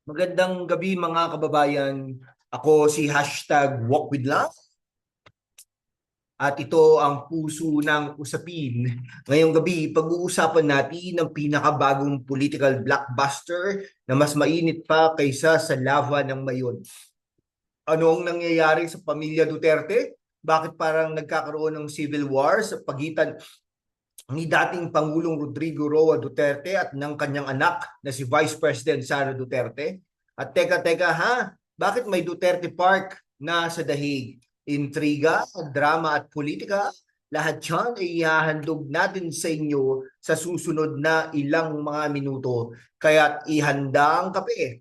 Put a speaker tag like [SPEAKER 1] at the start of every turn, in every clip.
[SPEAKER 1] Magandang gabi mga kababayan. Ako si #WalkWithLove at ito ang puso ng usapin. Ngayong gabi, pag-uusapan natin ang pinakabagong political blockbuster na mas mainit pa kaysa sa lava ng mayon. Ano ang nangyayari sa pamilya Duterte? Bakit parang nagkakaroon ng civil war sa pagitan ni dating Pangulong Rodrigo Roa Duterte at ng kanyang anak na si Vice President Sara Duterte? At teka ha, bakit may Duterte Park na sa Dahig? Intriga, drama at politika, lahat yan ay ihahandog natin sa inyo sa susunod na ilang mga minuto. Kaya't ihanda ang kape.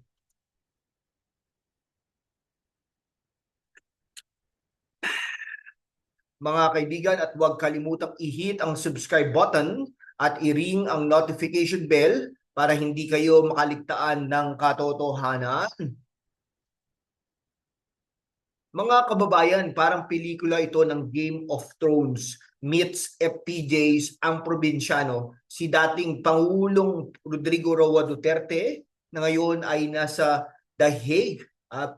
[SPEAKER 1] Mga kaibigan, at huwag kalimutang i-hit ang subscribe button at i-ring ang notification bell para hindi kayo makaligtaan ng katotohanan. Mga kababayan, parang pelikula ito ng Game of Thrones meets FPJs ang probinsyano. Si dating Pangulong Rodrigo Roa Duterte na ngayon ay nasa The Hague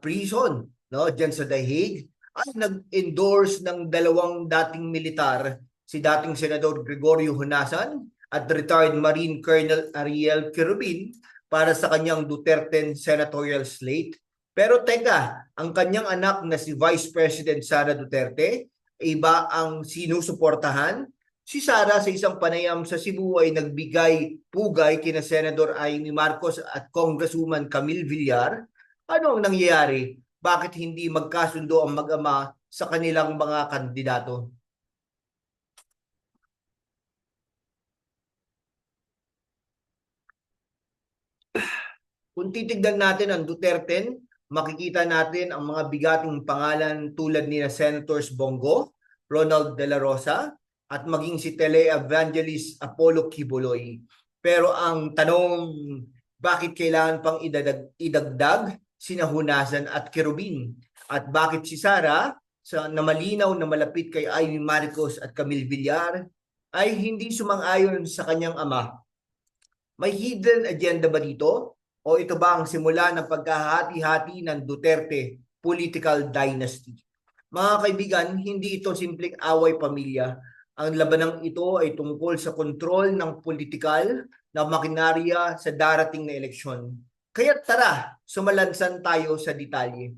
[SPEAKER 1] prison, no? Diyan sa The Hague ay nag-endorse ng dalawang dating militar, si dating Senador Gregorio Honasan at retired Marine Colonel Ariel Quirubin para sa kanyang Duterte senatorial slate. Pero teka, ang kanyang anak na si Vice President Sara Duterte, iba ang sinusuportahan? Si Sara sa isang panayam sa Cebu ay nagbigay pugay kina Senador Amy Marcos at Congresswoman Camille Villar. Ano ang nangyayari? Bakit hindi magkasundo ang mag-ama sa kanilang mga kandidato? Kung titignan natin ang Duterte, makikita natin ang mga bigating pangalan tulad ni Senators Bongo, Ronald De La Rosa, at maging si Tele-Evangelist Apollo Kibuloy. Pero ang tanong, bakit kailangan pang idagdag sina Hunasan at Kerubin? At bakit si Sara, na malinaw na malapit kay Amy Marcos at Camille Villar, ay hindi sumang-ayon sa kanyang ama? May hidden agenda ba dito? O ito ba ang simula ng pagkahati-hati ng Duterte political dynasty? Mga kaibigan, hindi ito simpleng away pamilya. Ang labanang ito ay tungkol sa kontrol ng politikal na makinarya sa darating na eleksyon. Kaya tara, sumalansan tayo sa detalye.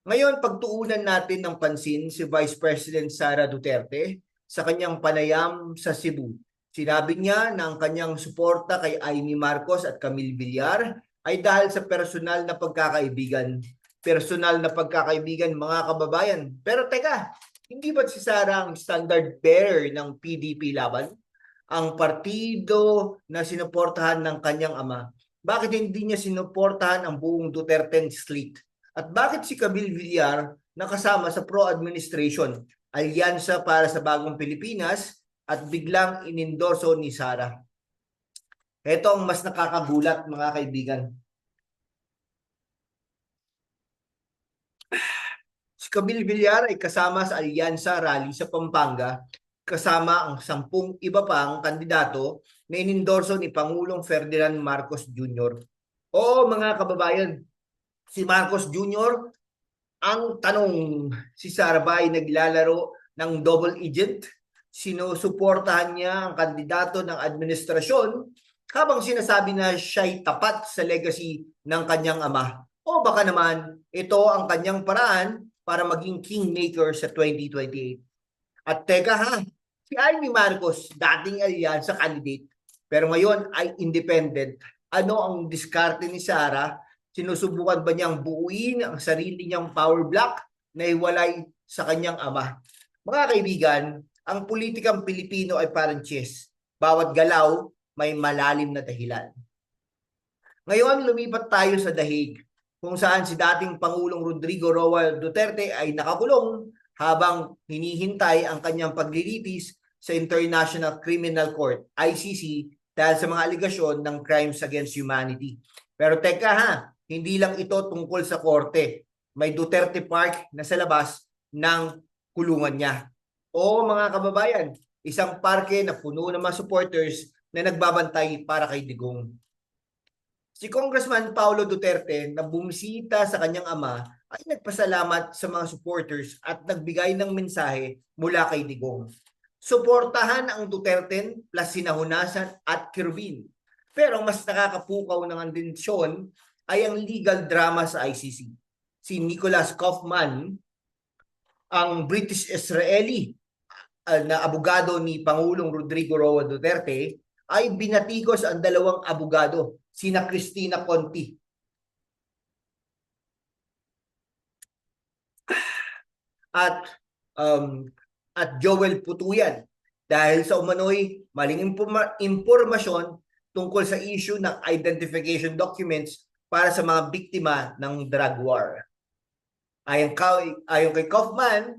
[SPEAKER 1] Ngayon, pagtuunan natin ng pansin si Vice President Sara Duterte sa kanyang panayam sa Cebu. Sinabi niya na ang kanyang suporta kay Amy Marcos at Camille Villar ay dahil sa personal na pagkakaibigan. Personal na pagkakaibigan, mga kababayan. Pero teka, hindi ba si Sara ang standard bearer ng PDP laban? Ang partido na sinuportahan ng kanyang ama. Bakit hindi niya sinuportahan ang buong Duterte slate? At bakit si Camille Villar nakasama sa pro-administration, alyansa para sa bagong Pilipinas, at biglang inendorso ni Sara? Ito ang mas nakakagulat, mga kaibigan. Si Camille Villar ay kasama sa alyansa rally sa Pampanga, kasama ang 10 iba pang kandidato na inendorso ni Pangulong Ferdinand Marcos Jr. Oo, mga kababayan, si Marcos Jr., ang tanong, si Sara ba ay naglalaro ng double agent? Sinusuportahan niya ang kandidato ng administrasyon habang sinasabi na siya'y tapat sa legacy ng kanyang ama. O baka naman, ito ang kanyang paraan para maging kingmaker sa 2028. At teka ha, si Amy Marcos, dating alyansa candidate, pero ngayon ay independent. Ano ang diskarte ni Sara? Sinusubukan ba niyang buuin ang sarili niyang power block na iwalay sa kanyang ama? Mga kaibigan, ang politikang Pilipino ay parang chess. Bawat galaw may malalim na dahilan. Ngayon, lumipat tayo sa Dahig, kung saan si dating Pangulong Rodrigo Roa Duterte ay nakakulong habang hinihintay ang kanyang paglilitis sa International Criminal Court, ICC, dahil sa mga aligasyon ng crimes against humanity. Pero teka ha, hindi lang ito tungkol sa korte. May Duterte Park na sa labas ng kulungan niya. O mga kababayan, isang parke na puno ng mga supporters na nagbabantay para kay Digong. Si Congressman Paulo Duterte na bumisita sa kanyang ama ay nagpasalamat sa mga supporters at nagbigay ng mensahe mula kay Digong. Suportahan ang Duterte plus sinahunasan at Kirubin. Pero mas nakakapukaw ng atensyon ay ang legal drama sa ICC. Si Nicholas Kaufman, ang British-Israeli na abogado ni Pangulong Rodrigo Roa Duterte, ay binatikos ang dalawang abogado, sina Cristina Conti at Joel Putuyan dahil sa umano'y maling impormasyon tungkol sa issue ng identification documents para sa mga biktima ng drug war. Ayon kay Kaufman,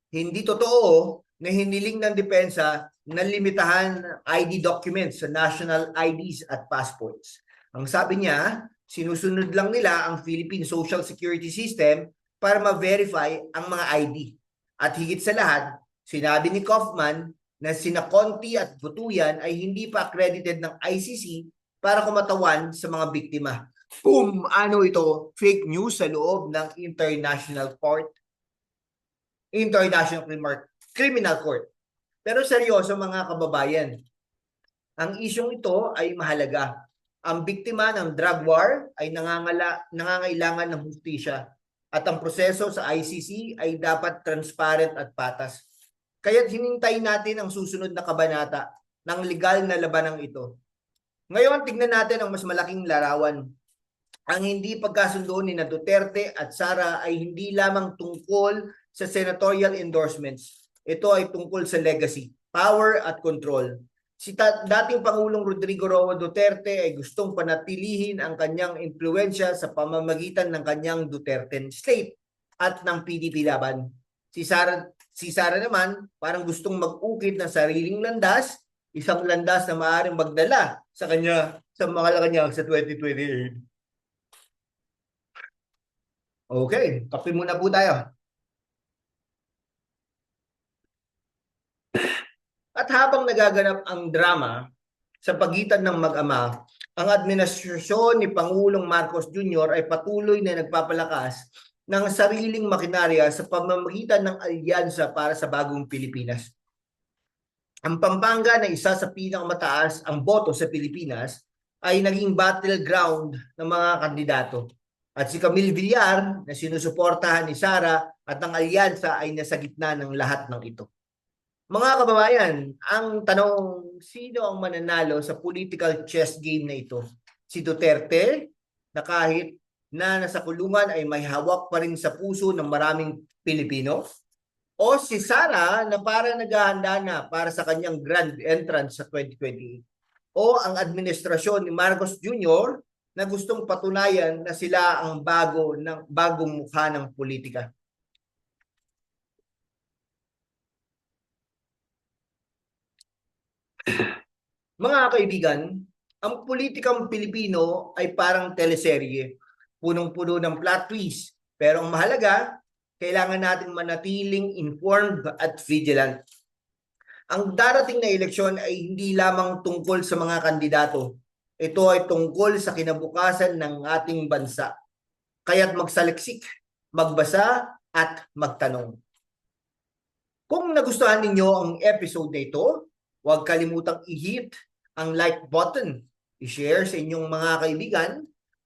[SPEAKER 1] hindi totoo na hiniling ng depensa na limitahan ID documents sa national IDs at passports. Ang sabi niya, sinusunod lang nila ang Philippine Social Security System para ma-verify ang mga ID. At higit sa lahat, sinabi ni Kaufman na sina Conti at Butuyan ay hindi pa accredited ng ICC para kumatawan sa mga biktima. Ano ito? Fake news sa loob ng International Criminal Court. Pero seryoso mga kababayan, ang isyong ito ay mahalaga. Ang biktima ng drug war ay nangangailangan ng hustisya at ang proseso sa ICC ay dapat transparent at patas. Kaya't hinintay natin ang susunod na kabanata ng legal na labanang ito. Ngayon, tignan natin ang mas malaking larawan. Ang hindi pagkasundo ni Duterte at Sara ay hindi lamang tungkol sa senatorial endorsements. Ito ay tungkol sa legacy, power at control. Si dating Pangulong Rodrigo Roa Duterte ay gustong panatilihin ang kanyang impluensya sa pamamagitan ng kanyang Duterte State at ng PDP laban. Si Sara naman parang gustong mag-ukit ng sariling landas, isang landas na maaaring magdala sa Malacanang sa 2028. Okay, kape muna po tayo. At habang nagaganap ang drama sa pagitan ng mag-ama, ang administrasyon ni Pangulong Marcos Jr. ay patuloy na nagpapalakas ng sariling makinarya sa pamamagitan ng alyansa para sa bagong Pilipinas. Ang Pampanga na isa sa pinakamataas ang boto sa Pilipinas ay naging battleground ng mga kandidato. At si Camille Villar na sinusuportahan ni Sara at ang alyansa ay nasa gitna ng lahat ng ito. Mga kababayan, ang tanong, sino ang mananalo sa political chess game na ito? Si Duterte, na kahit na nasa kulungan ay may hawak pa rin sa puso ng maraming Pilipino? O si Sara na parang naghahanda na para sa kanyang grand entrance sa 2028? O ang administrasyon ni Marcos Jr. na gustong patunayan na sila ang bagong mukha ng politika? Mga kaibigan, ang politikang Pilipino ay parang teleserye, punong-puno ng plot twist. Pero ang mahalaga, kailangan nating manatiling informed at vigilant. Ang darating na eleksyon ay hindi lamang tungkol sa mga kandidato. Ito ay tungkol sa kinabukasan ng ating bansa. Kaya't magsaliksik, magbasa at magtanong. Kung nagustuhan ninyo ang episode na ito, huwag kalimutang i-hit ang like button, i-share sa inyong mga kaibigan,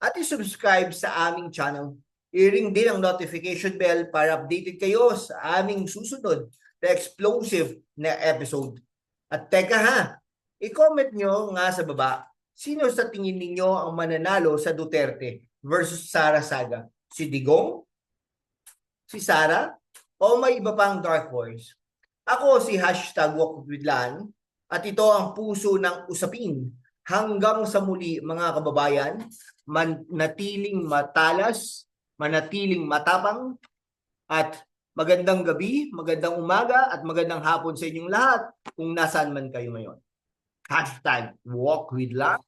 [SPEAKER 1] at i-subscribe sa aming channel. I-ring din ang notification bell para updated kayo sa aming susunod na explosive na episode. At teka ha, i-comment nyo nga sa baba, sino sa tingin ninyo ang mananalo sa Duterte versus Sara Saga? Si Digong? Si Sara? O may iba pang dark horse? Ako si #WalkWithLan at ito ang puso ng usapin. Hanggang sa muli mga kababayan, manatiling matalas, manatiling matapang, at magandang gabi, magandang umaga, at magandang hapon sa inyong lahat kung nasaan man kayo ngayon. #WalkWithLan.